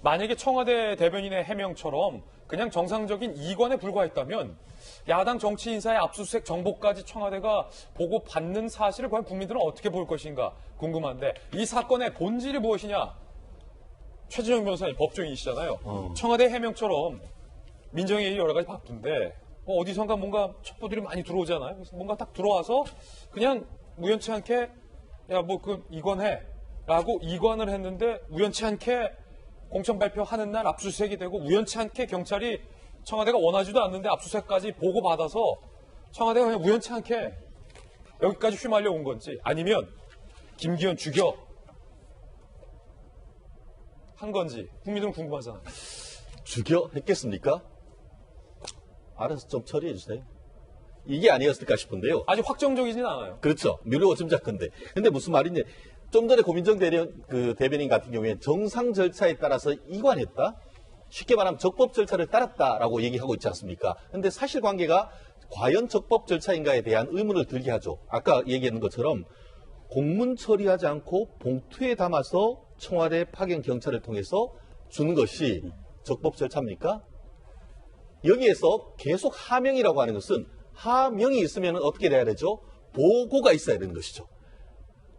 만약에 청와대 대변인의 해명처럼 그냥 정상적인 이관에 불과했다면 야당 정치 인사의 압수수색 정보까지 청와대가 보고받는 사실을 과연 국민들은 어떻게 볼 것인가 궁금한데 이 사건의 본질이 무엇이냐? 최진영 변호사님 법조인이시잖아요. 청와대 해명처럼 민정이 여러 가지 바쁜데 어디선가 뭔가 첩보들이 많이 들어오잖아요. 그래서 뭔가 딱 들어와서 그냥 우연치 않게 야 뭐 그 이관해 라고 이관을 했는데 우연치 않게 공천 발표하는 날 압수수색이 되고 우연치 않게 경찰이 청와대가 원하지도 않는데 압수수색까지 보고받아서 청와대가 그냥 우연치 않게 여기까지 휘말려 온 건지 아니면 김기현 죽여 한 건지 국민들은 궁금하잖아요. 죽여 했겠습니까? 알아서 좀 처리해 주세요. 이게 아니었을까 싶은데요. 아직 확정적이진 않아요. 그렇죠. 미루어 짐작컨대. 근데 무슨 말이냐. 좀 전에 고민정 대변인 같은 경우에 정상 절차에 따라서 이관했다? 쉽게 말하면 적법 절차를 따랐다라고 얘기하고 있지 않습니까? 근데 사실관계가 과연 적법 절차인가에 대한 의문을 들게 하죠. 아까 얘기했는 것처럼 공문 처리하지 않고 봉투에 담아서 청와대 파견 경찰을 통해서 주는 것이 적법 절차입니까? 여기에서 계속 하명이라고 하는 것은 하명이 있으면 어떻게 돼야 되죠? 보고가 있어야 되는 것이죠.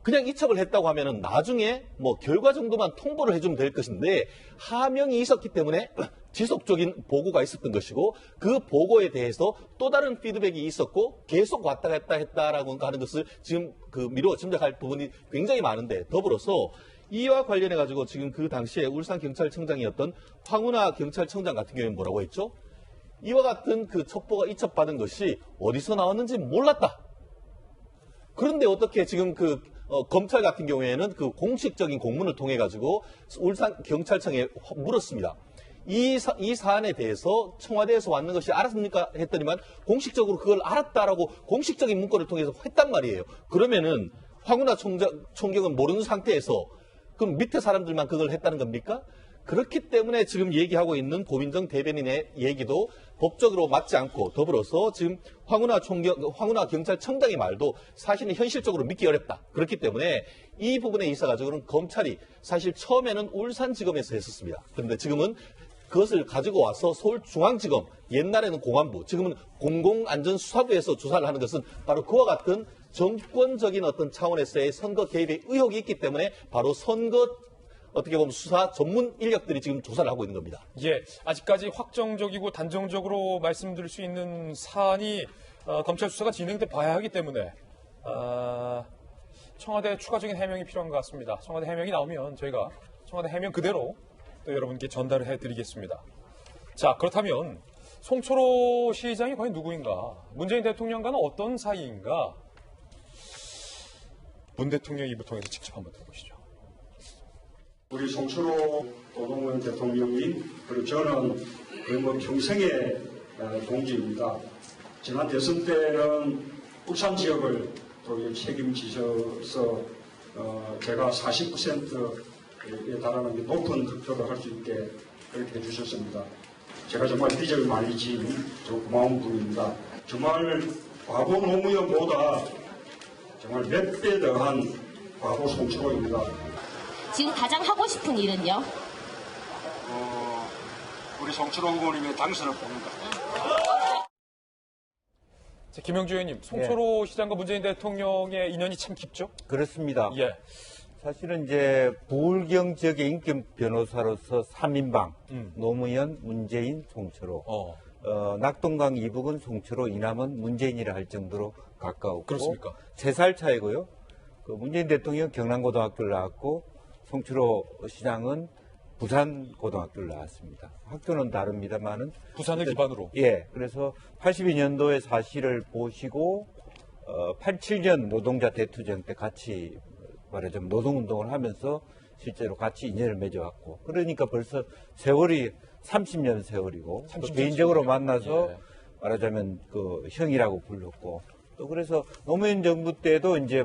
그냥 이첩을 했다고 하면은 나중에 뭐 결과 정도만 통보를 해주면 될 것인데 하명이 있었기 때문에 지속적인 보고가 있었던 것이고 그 보고에 대해서 또 다른 피드백이 있었고 계속 왔다 갔다 했다라고 하는 것을 지금 미루어 짐작할 부분이 굉장히 많은데 더불어서 이와 관련해 가지고 지금 그 당시에 울산경찰청장이었던 황운하 경찰청장 같은 경우에는 뭐라고 했죠? 이와 같은 그 첩보가 이첩받은 것이 어디서 나왔는지 몰랐다. 그런데 어떻게 지금 검찰 같은 경우에는 그 공식적인 공문을 통해 가지고 울산경찰청에 물었습니다. 이 사안에 대해서 청와대에서 왔는 것이 알았습니까? 했더니만 공식적으로 그걸 알았다라고 공식적인 문건을 통해서 했단 말이에요. 그러면은 황운하 총경은 모르는 상태에서 그럼 밑에 사람들만 그걸 했다는 겁니까? 그렇기 때문에 지금 얘기하고 있는 고민정 대변인의 얘기도 법적으로 맞지 않고 더불어서 지금 황운하 경찰청장의 말도 사실은 현실적으로 믿기 어렵다. 그렇기 때문에 이 부분에 있어가지고는 검찰이 사실 처음에는 울산지검에서 했었습니다. 그런데 지금은 그것을 가지고 와서 서울중앙지검, 옛날에는 공안부, 지금은 공공안전수사부에서 조사를 하는 것은 바로 그와 같은 정권적인 어떤 차원에서의 선거 개입의 의혹이 있기 때문에 바로 어떻게 보면 수사 전문 인력들이 지금 조사를 하고 있는 겁니다. 예, 아직까지 확정적이고 단정적으로 말씀드릴 수 있는 사안이 검찰 수사가 진행돼 봐야 하기 때문에 청와대 추가적인 해명이 필요한 것 같습니다. 청와대 해명이 나오면 저희가 청와대 해명 그대로 또 여러분께 전달을 해드리겠습니다. 자, 그렇다면 송철호 시장이 과연 누구인가? 문재인 대통령과는 어떤 사이인가? 문 대통령 입을 통해서 직접 한번 들어보시죠. 우리 송철호 노동원 대통령이 그리고 저는 거의 뭐 평생의 동지입니다. 지난 대선 때는 울산 지역을 또 책임지셔서 제가 40%에 달하는 높은 득표를 할 수 있게 그렇게 해주셨습니다. 제가 정말 빚을 많이 지은 고마운 분입니다. 정말 과거 노무현보다 정말 몇 배 더한 과거 송철호입니다. 지금 가장 하고 싶은 일은요? 우리 송철호 후보님의 당선을 보는 것. 김영주 의원님, 송철호 시장과 문재인 대통령의 인연이 참 깊죠? 그렇습니다. 예. 사실은 이제 부울경 지역의 인권 변호사로서 3인방, 노무현, 문재인, 송철호. 낙동강 이북은 송철호, 이남은 문재인이라 할 정도로 가까웠고. 그렇습니까? 3살 차이고요. 문재인 대통령 경남고등학교를 나왔고 송철호 시장은 부산고등학교를 나왔습니다. 학교는 다릅니다만은. 부산을 기반으로. 예. 그래서 82년도의 사실을 보시고, 87년 노동자 대투쟁 때 같이 말하자면 노동운동을 하면서 실제로 같이 인연을 맺어왔고. 그러니까 벌써 세월이 30년 세월이고. 30년 개인적으로 만나서 말하자면 형이라고 불렀고. 또 그래서 노무현 정부 때도 이제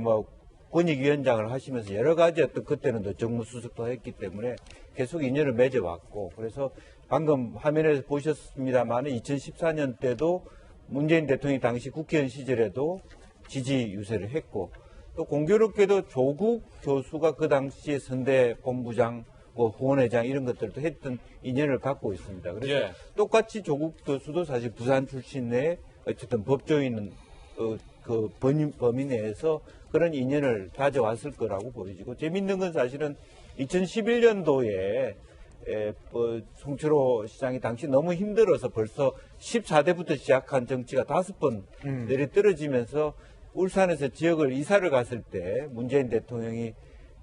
권익위원장을 하시면서 여러 가지 그때는 또 정무수석도 했기 때문에 계속 인연을 맺어왔고, 그래서 방금 화면에서 보셨습니다만 2014년 때도 문재인 대통령이 당시 국회의원 시절에도 지지 유세를 했고, 또 공교롭게도 조국 교수가 그 당시에 선대 본부장 뭐 후원회장 이런 것들도 했던 인연을 갖고 있습니다. 그래서 예. 똑같이 조국 교수도 사실 부산 출신의 어쨌든 법조인은 그 범위 내에서 그런 인연을 가져왔을 거라고 보여지고, 재밌는 건 사실은 2011년도에 송철호 시장이 당시 너무 힘들어서 벌써 14대부터 시작한 정치가 5번 내리 떨어지면서 울산에서 지역을 이사를 갔을 때 문재인 대통령이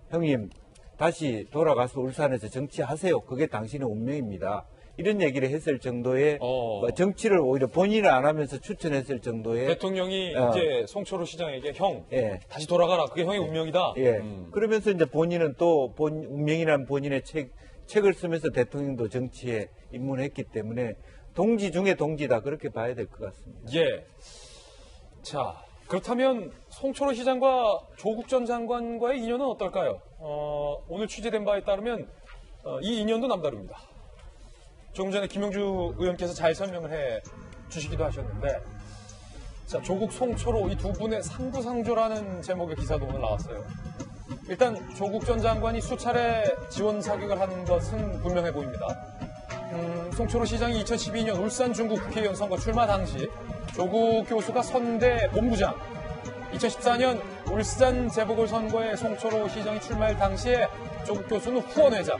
형님 다시 돌아가서 울산에서 정치하세요. 그게 당신의 운명입니다. 이런 얘기를 했을 정도의 정치를 오히려 본인을 안 하면서 추천했을 정도의 대통령이 이제 송철호 시장에게 형 예. 다시 돌아가라. 그게 형의 운명이다. 예. 그러면서 이제 본인은 또 운명이라는 본인의 책을 쓰면서 대통령도 정치에 입문했기 때문에 동지 중에 동지다. 그렇게 봐야 될 것 같습니다. 예. 자, 그렇다면 송철호 시장과 조국 전 장관과의 인연은 어떨까요? 오늘 취재된 바에 따르면 이 인연도 남다릅니다. 조금 전에 김영주 의원께서 잘 설명을 해 주시기도 하셨는데, 자, 조국, 송철호 이 두 분의 상부상조라는 제목의 기사도 오늘 나왔어요. 일단 조국 전 장관이 수차례 지원 사격을 하는 것은 분명해 보입니다. 송철호 시장이 2012년 울산 중구 국회의원 선거 출마 당시 조국 교수가 선대 본부장, 2014년 울산 재보궐선거에 송철호 시장이 출마할 당시에 조국 교수는 후원회장,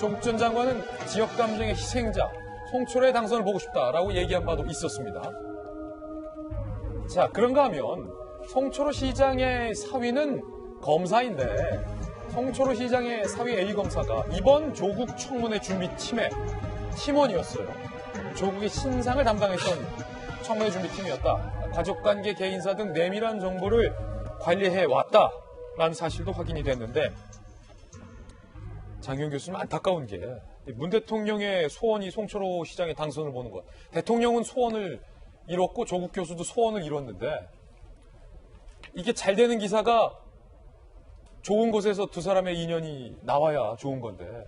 조국 전 장관은 지역 감정의 희생자, 송철호의 당선을 보고 싶다라고 얘기한 바도 있었습니다. 자, 그런가 하면 송철호 시장의 사위는 검사인데, 송철호 시장의 사위 A검사가 이번 조국 청문회 준비팀의 팀원이었어요. 조국의 신상을 담당했던 청문회 준비팀이었다. 가족관계, 개인사 등 내밀한 정보를 관리해 왔다라는 사실도 확인이 됐는데, 장현 교수님 안타까운 게 문 대통령의 소원이 송철호 시장의 당선을 보는 것. 대통령은 소원을 이뤘고 조국 교수도 소원을 이뤘는데, 이게 잘 되는 기사가 좋은 곳에서 두 사람의 인연이 나와야 좋은 건데,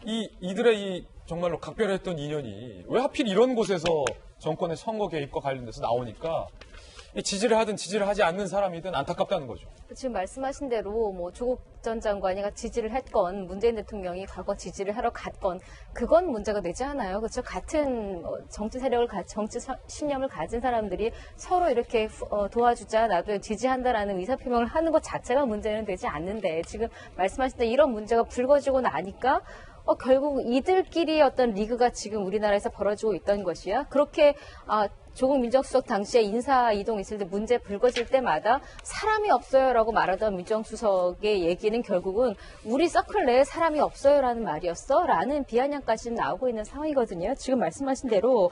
이들의 이 정말로 각별했던 인연이 왜 하필 이런 곳에서 정권의 선거 개입과 관련돼서 나오니까 지지를 하든 지지를 하지 않는 사람이든 안타깝다는 거죠. 지금 말씀하신 대로 뭐 조국 전 장관이 지지를 했건 문재인 대통령이 과거 지지를 하러 갔건 그건 문제가 되지 않아요. 그렇죠? 같은 정치 세력을 정치 신념을 가진 사람들이 서로 이렇게 도와주자, 나도 지지한다라는 의사표명을 하는 것 자체가 문제는 되지 않는데, 지금 말씀하신 대로 이런 문제가 불거지고 나니까 결국 이들끼리 어떤 리그가 지금 우리나라에서 벌어지고 있던 것이야. 그렇게 조국 민정수석 당시에 인사 이동 있을 때 문제 불거질 때마다 사람이 없어요라고 말하던 민정수석의 얘기는 결국은 우리 서클 내에 사람이 없어요라는 말이었어 라는 비아냥까지 나오고 있는 상황이거든요. 지금 말씀하신 대로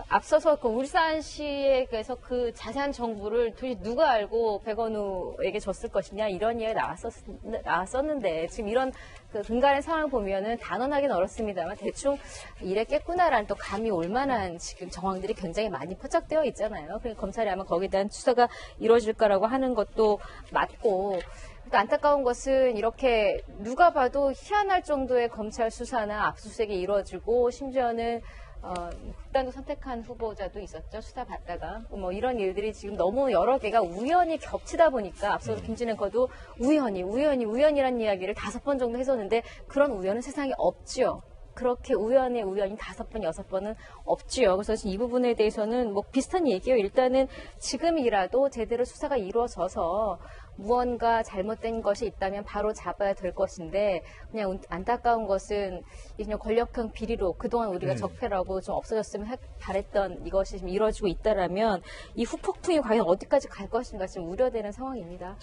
앞서서 그 울산시에서 그 자세한 정보를 도대체 누가 알고 백원우에게 줬을 것이냐 이런 이야기가 나왔었는데, 지금 이런 그 근간의 상황을 보면은 단언하기는 어렵습니다만 대충 이랬겠구나라는 또 감이 올 만한 지금 정황들이 굉장히 많이 포착되어 있잖아요. 그러니까 검찰이 아마 거기에 대한 수사가 이루어질 거라고 하는 것도 맞고, 또 안타까운 것은 이렇게 누가 봐도 희한할 정도의 검찰 수사나 압수수색이 이루어지고, 심지어는 극단도 선택한 후보자도 있었죠. 수사 받다가. 뭐 이런 일들이 지금 너무 여러 개가 우연히 겹치다 보니까, 앞서 김진애 거도 우연이란 이야기를 5번 정도 했었는데, 그런 우연은 세상에 없지요. 그렇게 우연히 5번, 6번은 없지요. 그래서 이 부분에 대해서는 뭐 비슷한 얘기예요. 일단은 지금이라도 제대로 수사가 이루어져서 무언가 잘못된 것이 있다면 바로 잡아야 될 것인데, 그냥 안타까운 것은 그냥 권력형 비리로 그동안 우리가 적폐라고 좀 없어졌으면 바랬던 이것이 지금 이루어지고 있다라면 이 후폭풍이 과연 어디까지 갈 것인가 지금 우려되는 상황입니다.